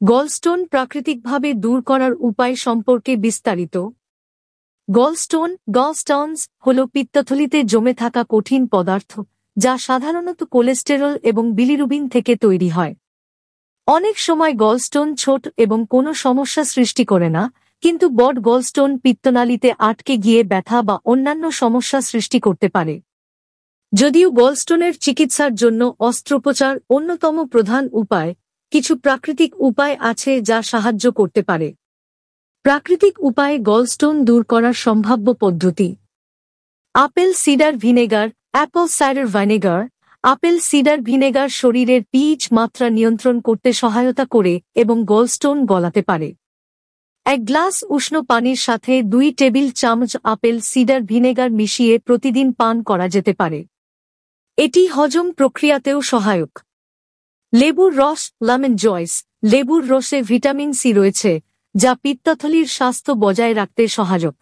Gallstone প্রাকৃতিকভাবে দূর করার উপায় সম্পর্কে বিস্তারিত। গলস্টোনস হল পিত্তথলিতে জমে থাকা কঠিন পদার্থ যা সাধারণত কোলেস্টেরল এবং বিলিরুবিন থেকে তৈরি হয়। অনেক সময় গলস্টোন ছোট এবং কোনো সমস্যা সৃষ্টি করে না, কিন্তু বড় গলস্টোন পিত্তনালীতে আটকে গিয়ে ব্যথা বা অন্যান্য সমস্যা সৃষ্টি করতে পারে। যদিও গলস্টোনের চিকিৎসার জন্য অস্ত্রোপচার অন্যতম প্রধান উপায়, কিছু প্রাকৃতিক উপায় আছে যা সাহায্য করতে পারে। প্রাকৃতিক উপায়ে গলস্টোন দূর করার সম্ভাব্য পদ্ধতি: apple cider vinegar. Apple cider vinegar শরীরের পিএইচ মাত্রা নিয়ন্ত্রণ করতে সহায়তা করে এবং গলস্টোন গলাতে পারে। 1 গ্লাস উষ্ণ পানির সাথে 2 টেবিল চামচ আপেল সিডার ভিনেগার মিশিয়ে প্রতিদিন পান করা যেতে পারে। এটি হজম প্রক্রিয়াতেও সহায়ক। লেবুর রস, লেমন জুস। লেবুর রসে ভিটামিন সি রয়েছে, যা পিত্তথলির স্বাস্থ্য বজায় রাখতে সহায়ক।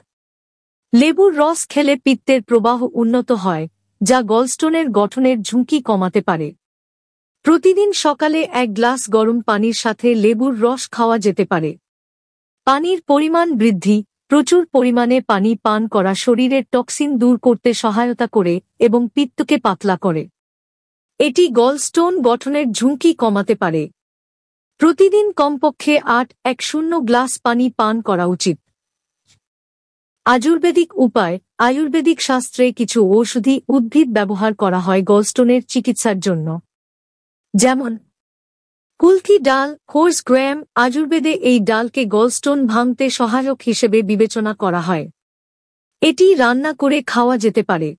লেবুর রস খেলে পিত্তের প্রবাহ উন্নত হয়, যা গলস্টোনের গঠনের ঝুঁকি কমাতে পারে। প্রতিদিন সকালে 1 গ্লাস গরম পানির সাথে লেবুর রস খাওয়া যেতে পারে। পানির পরিমাণ বৃদ্ধি। প্রচুর পরিমাণে পানি পান করা শরীরের টক্সিন দূর করতে সহায়তা করে এবং পিত্তকে পাতলা করে। এটি গলস্টোন গঠনের ঝুঁকি কমাতে পারে। প্রতিদিন কমপক্ষে 8-10 গ্লাস পানি পান করা উচিত। আয়ুর্বেদিক উপায়। আয়ুর্বেদিক শাস্ত্রে কিছু ঔষধি উদ্ভিদ ব্যবহার করা হয় গলস্টোনের চিকিৎসার জন্য, যেমন কুলথি ডাল, হোর্স গ্রাম। আয়ুর্বেদে এই ডালকে গলস্টোন ভাঙতে সহায়ক হিসেবে বিবেচনা করা হয়। এটি রান্না করে খাওয়া যেতে পারে।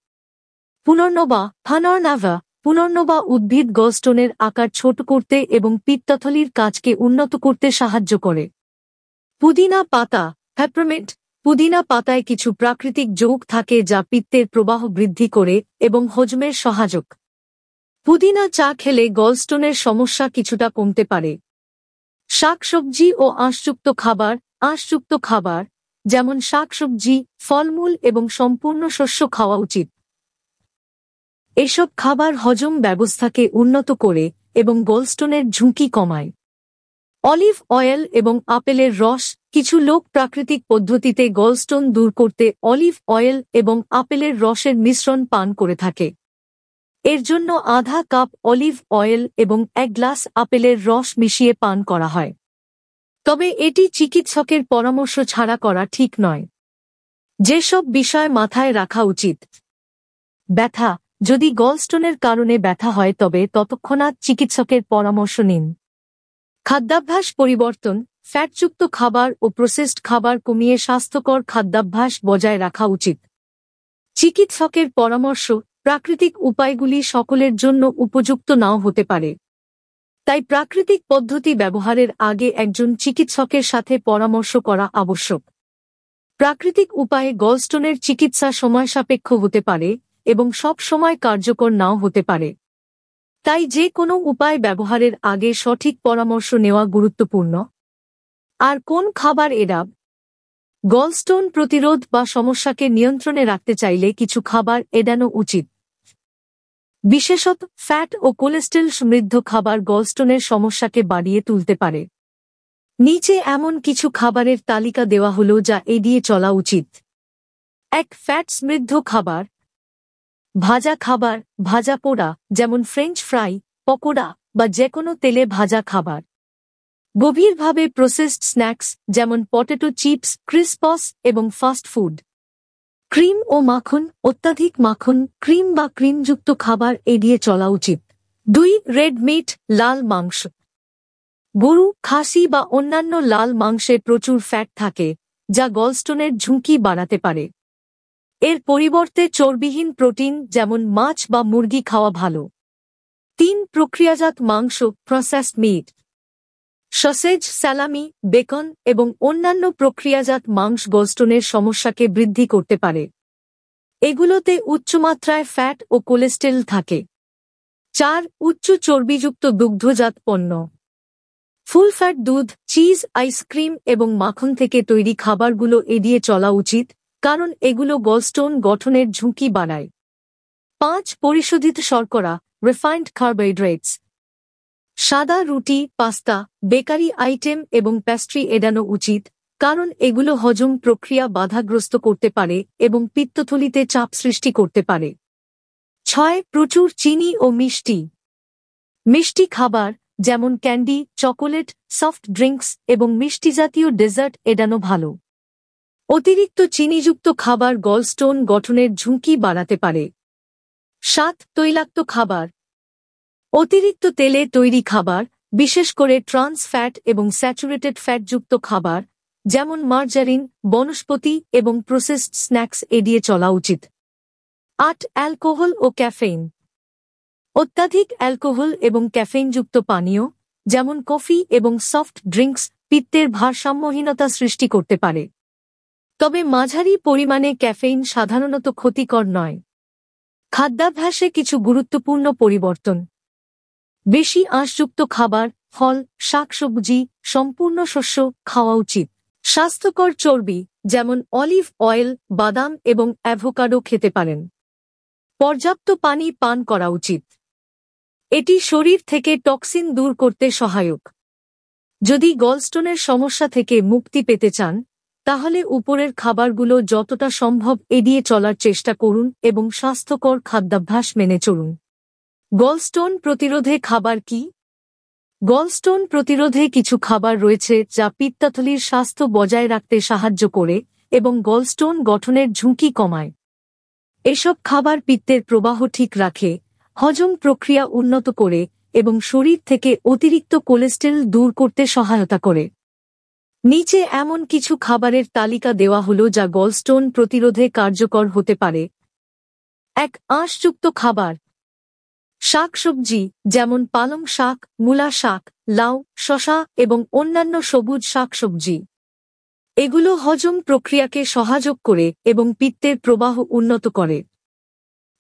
পুনর্নবা উদ্ভিদ গলস্টোনের আকার ছোট করতে এবং পিত্তথলির কাজকে উন্নত করতে সাহায্য করে। পুদিনা পাতা, পেপারমিন্ট। পুদিনা পাতায় কিছু প্রাকৃতিক যৌগ থাকে যা পিত্তের প্রবাহ বৃদ্ধি করে এবং হজমের সহায়ক। পুদিনা চা খেলে গলস্টোনের সমস্যা কিছুটা কমতে পারে। শাকসবজি ও আঁশযুক্ত খাবার, যেমন শাকসবজি, ফলমূল এবং সম্পূর্ণ শস্য খাওয়া উচিত। এসব খাবার হজম ব্যবস্থাকে উন্নত করে এবং গলস্টোনের ঝুঁকি কমায়। অলিভ অয়েল এবং আপেলের রস। কিছু লোক প্রাকৃতিক পদ্ধতিতে গলস্টোন দূর করতে অলিভ অয়েল এবং আপেলের রসের মিশ্রণ পান করে থাকে। এর জন্য আধা কাপ অলিভ অয়েল এবং 1 গ্লাস আপেলের রস মিশিয়ে পান করা হয়। তবে এটি চিকিৎসকের পরামর্শ ছাড়া করা ঠিক নয়। যেসব বিষয় মাথায় রাখা উচিত: ব্যথা। যদি গলস্টোনের কারণে ব্যথা হয় তবে তৎক্ষণাৎ চিকিৎসকের পরামর্শ নিন। খাদ্যাভ্যাস পরিবর্তন। ফ্যাটযুক্ত খাবার ও প্রসেসড খাবার কমিয়ে স্বাস্থ্যকর খাদ্যাভ্যাস বজায় রাখা উচিত। চিকিৎসকের পরামর্শ। প্রাকৃতিক উপায়গুলি সকলের জন্য উপযুক্ত নাও হতে পারে, তাই প্রাকৃতিক পদ্ধতি ব্যবহারের আগে একজন চিকিৎসকের সাথে পরামর্শ করা আবশ্যক। প্রাকৃতিক উপায়ে গলস্টোনের চিকিৎসা সময়সাপেক্ষ হতে পারে এবং সব সময় কার্যকর নাও হতে পারে, তাই যে কোনো উপায় ব্যবহারের আগে সঠিক পরামর্শ নেওয়া গুরুত্বপূর্ণ। আর কোন খাবার এড়াব? গলস্টোন প্রতিরোধ বা সমস্যাকে নিয়ন্ত্রণে রাখতে চাইলে কিছু খাবার এড়ানো উচিত। বিশেষত ফ্যাট ও কোলেস্টেরল সমৃদ্ধ খাবার গলস্টোনের সমস্যাকে বাড়িয়ে তুলতে পারে। নিচে এমন কিছু খাবারের তালিকা দেওয়া হলো যা এড়িয়ে চলা উচিত। 1. ফ্যাট সমৃদ্ধ খাবার। ভাজা খাবার, ভাজা পোড়া, যেমন ফ্রেঞ্চ ফ্রাই, পকোড়া বা যেকোনো তেলে ভাজা খাবার। গভীরভাবে প্রসেসড স্ন্যাক্স, যেমন পটেটো চিপস, ক্রিসপস এবং ফাস্ট ফুড। ক্রিম ও মাখন। অত্যাধিক মাখন, ক্রিম বা ক্রিমযুক্ত খাবার এড়িয়ে চলা উচিত। 2. রেড মিট, লাল মাংস। গরু, খাসি বা অন্যান্য লাল মাংসে প্রচুর ফ্যাট থাকে, যা গলস্টোনের ঝুঁকি বাড়াতে পারে। এর পরিবর্তে চর্বিহীন প্রোটিন যেমন মাছ বা মুরগি খাওয়া ভালো। 3. প্রক্রিয়াজাত মাংস, processed meet. Sausage, salami, beacon এবং অন্যান্য প্রক্রিয়াজাত মাংস গলস্টোনের সমস্যাকে বৃদ্ধি করতে পারে। এগুলোতে উচ্চমাত্রায় ফ্যাট ও কোলেস্টেরল থাকে। 4. উচ্চ চর্বিযুক্ত দুগ্ধজাত পণ্য। ফুল ফ্যাট দুধ, চিজ, আইসক্রিম এবং মাখন থেকে তৈরি খাবারগুলো এড়িয়ে চলা উচিত, কারণ এগুলো গলস্টোন গঠনের ঝুঁকি বাড়ায়। 5. পরিশোধিত শর্করা, রিফাইন্ড কার্বোহাইড্রেটস। সাদা রুটি, পাস্তা, বেকারি আইটেম এবং প্যাস্ট্রি এড়ানো উচিত, কারণ এগুলো হজম প্রক্রিয়া বাধাগ্রস্ত করতে পারে এবং পিত্তথলিতে চাপ সৃষ্টি করতে পারে। 6. প্রচুর চিনি ও মিষ্টি। মিষ্টি খাবার যেমন ক্যান্ডি, চকোলেট, সফট ড্রিঙ্কস এবং মিষ্টিজাতীয় ডেজার্ট এড়ানো ভালো। অতিরিক্ত চিনিযুক্ত খাবার গলস্টোন গঠনের ঝুঁকি বাড়াতে পারে। 7. তৈলাক্ত খাবার। অতিরিক্ত তেলে তৈরি খাবার, বিশেষ করে ট্রান্স ফ্যাট এবং স্যাচুরেটেড ফ্যাটযুক্ত খাবার যেমন মার্জারিন, বনস্পতি এবং প্রসেসড স্ন্যাক্স এড়িয়ে চলা উচিত। 8. অ্যালকোহল ও ক্যাফেইন। অত্যাধিক অ্যালকোহল এবং ক্যাফেইনযুক্ত পানীয় যেমন কফি এবং সফট ড্রিঙ্কস পিত্তের ভারসাম্যহীনতা সৃষ্টি করতে পারে, তবে মাঝারি পরিমাণে ক্যাফেইন সাধারণত ক্ষতিকর নয়। খাদ্যাভ্যাসে কিছু গুরুত্বপূর্ণ পরিবর্তন। বেশি আঁশযুক্ত খাবার, ফল, শাকসবজি, সম্পূর্ণ শস্য খাওয়া উচিত। স্বাস্থ্যকর চর্বি যেমন অলিভ অয়েল, বাদাম এবং অ্যাভোকাডো খেতে পারেন। পর্যাপ্ত পানি পান করা উচিত। এটি শরীর থেকে টক্সিন দূর করতে সহায়ক। যদি গলস্টোনের সমস্যা থেকে মুক্তি পেতে চান, তাহলে উপরের খাবারগুলো যতটা সম্ভব এড়িয়ে চলার চেষ্টা করুন এবং স্বাস্থ্যকর খাদ্যাভ্যাস মেনে চলুন। গলস্টোন প্রতিরোধে খাবার কি? গলস্টোন প্রতিরোধে কিছু খাবার রয়েছে যা পিত্তথলির স্বাস্থ্য বজায় রাখতে সাহায্য করে এবং গলস্টোন গঠনের ঝুঁকি কমায়। এসব খাবার পিত্তের প্রবাহ ঠিক রাখে, হজম প্রক্রিয়া উন্নত করে এবং শরীর থেকে অতিরিক্ত কোলেস্টেরল দূর করতে সহায়তা করে। নিচে এমন কিছু খাবারের তালিকা দেওয়া হলো যা গলস্টোন প্রতিরোধে কার্যকর হতে পারে। 1. আঁশযুক্ত খাবার। শাকসবজি যেমন পালং শাক, মূলা শাক, লাউ, শসা এবং অন্যান্য সবুজ শাকসবজি এগুলো হজম প্রক্রিয়াকে সহায়ক করে এবং পিত্তের প্রবাহ উন্নত করে।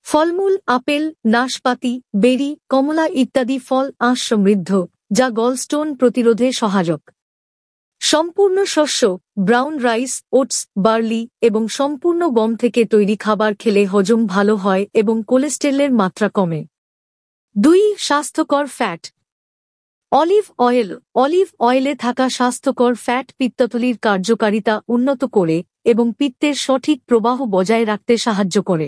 ফলমূল আপেল, নাশপাতি, বেরি, কমলা ইত্যাদি ফল আঁশ সমৃদ্ধ, যা গলস্টোন প্রতিরোধে সহায়ক। সম্পূর্ণ শস্য, ব্রাউন রাইস, ওটস, বার্লি এবং সম্পূর্ণ গম থেকে তৈরি খাবার খেলে হজম ভালো হয় এবং কোলেস্টেরলের মাত্রা কমে। 2. স্বাস্থ্যকর ফ্যাট। Olive oil. অলিভ অয়েলে থাকা স্বাস্থ্যকর ফ্যাট পিত্তথলির কার্যকারিতা উন্নত করে এবং পিত্তের সঠিক প্রবাহ বজায় রাখতে সাহায্য করে।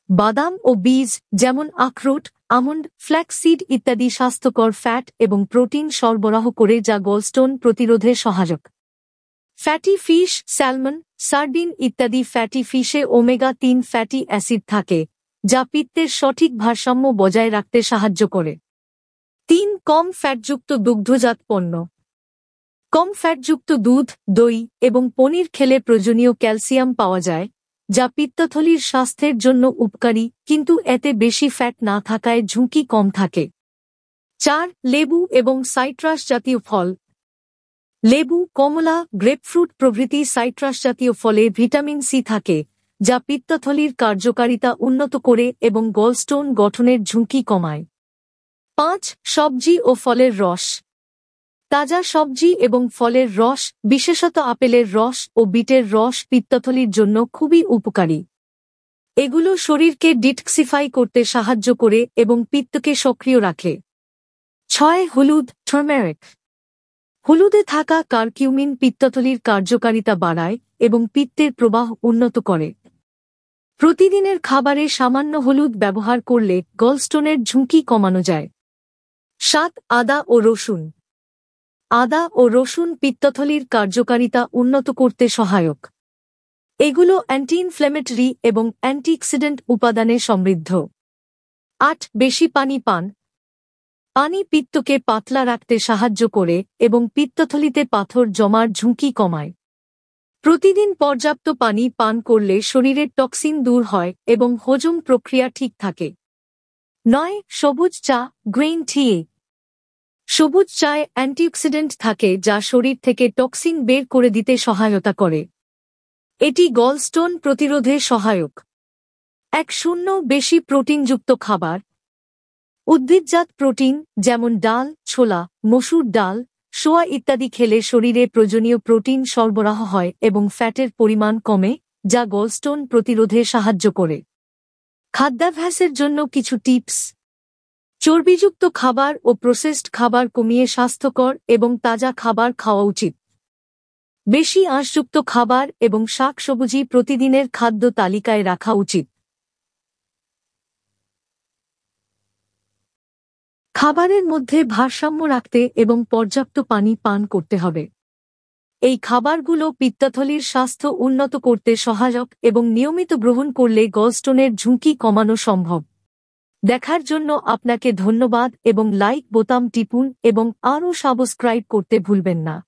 বাদাম ও বীজ যেমন আখরোট, আমন্ড, ফ্ল্যাক্সিড ইত্যাদি স্বাস্থ্যকর ফ্যাট এবং প্রোটিন সরবরাহ করে যা গলস্টোন প্রতিরোধে সহায়ক। ফ্যাটি ফিশ, স্যালমন, সার্ডিন ইত্যাদি ফ্যাটি ফিশে ওমেগা-3 ফ্যাটি অ্যাসিড থাকে, যা পিত্তের সঠিক ভারসাম্য বজায় রাখতে সাহায্য করে। 3. কম ফ্যাটযুক্ত দুগ্ধজাত পণ্য। কম ফ্যাটযুক্ত দুধ, দই এবং পনির খেলে প্রয়োজনীয় ক্যালসিয়াম পাওয়া যায়, যা পিত্তথলির স্বাস্থ্যের জন্য উপকারী, কিন্তু এতে বেশি ফ্যাট না থাকায় ঝুঁকি কম থাকে। 4. লেবু এবং সাইট্রাস জাতীয় ফল। লেবু, কমলা, গ্রেপফ্রুট প্রভৃতি সাইট্রাস জাতীয় ফলে ভিটামিন সি থাকে, যা পিত্তথলির কার্যকারিতা উন্নত করে এবং গলস্টোন গঠনের ঝুঁকি কমায়। 5. সবজি ও ফলের রস। তাজা সবজি এবং ফলের রস, বিশেষত আপেলের রস ও বিটের রস পিত্তথলির জন্য খুবই উপকারী। এগুলো শরীরকে ডিটক্সিফাই করতে সাহায্য করে এবং পিত্তকে সক্রিয় রাখে। 6. হলুদ, টার্মেরিক। হলুদে থাকা কারকিউমিন পিত্তথলির কার্যকারিতা বাড়ায় এবং পিত্তের প্রবাহ উন্নত করে। প্রতিদিনের খাবারে সামান্য হলুদ ব্যবহার করলে গলস্টোনের ঝুঁকি কমানো যায়। 7. আদা ও রসুন। আদা ও রসুন পিত্তথলির কার্যকারিতা উন্নত করতে সহায়ক। এগুলো অ্যান্টি ইনফ্ল্যামেটরি এবং অ্যান্টিঅক্সিডেন্ট উপাদানে সমৃদ্ধ। 8. বেশি পানি পান। পানি পিত্তকে পাতলা রাখতে সাহায্য করে এবং পিত্তথলিতে পাথর জমার ঝুঁকি কমায়। প্রতিদিন পর্যাপ্ত পানি পান করলে শরীরের টক্সিন দূর হয় এবং হজম প্রক্রিয়া ঠিক থাকে। 9. সবুজ চা, গ্রিন টি। সবুজ চায়ে অ্যান্টিঅক্সিডেন্ট থাকে যা শরীর থেকে টক্সিন বের করে দিতে সহায়তা করে। এটি গলস্টোন প্রতিরোধে সহায়ক। 1. বেশি প্রোটিনযুক্ত খাবার। উদ্ভিদজাত প্রোটিন যেমন ডাল, ছোলা, মসুর ডাল, সোয়া ইত্যাদি খেলে শরীরে প্রয়োজনীয় প্রোটিন সরবরাহ হয় এবং ফ্যাটের পরিমাণ কমে, যা গলস্টোন প্রতিরোধে সাহায্য করে। খাদ্যাভ্যাসের জন্য কিছু টিপস। চর্বিযুক্ত খাবার ও প্রসেসড খাবার কমিয়ে স্বাস্থ্যকর এবং তাজা খাবার খাওয়া উচিত। বেশি আঁশযুক্ত খাবার এবং শাকসবজি প্রতিদিনের খাদ্য তালিকায় রাখা উচিত। খাবারের মধ্যে ভারসাম্য রাখতে এবং পর্যাপ্ত পানি পান করতে হবে। এই খাবারগুলো পিত্তথলির স্বাস্থ্য উন্নত করতে সহায়ক এবং নিয়মিত গ্রহণ করলে গলস্টোনের ঝুঁকি কমানো সম্ভব। দেখার জন্য আপনাকে ধন্যবাদ এবং লাইক বোতাম টিপুন এবং আরও সাবস্ক্রাইব করতে ভুলবেন না।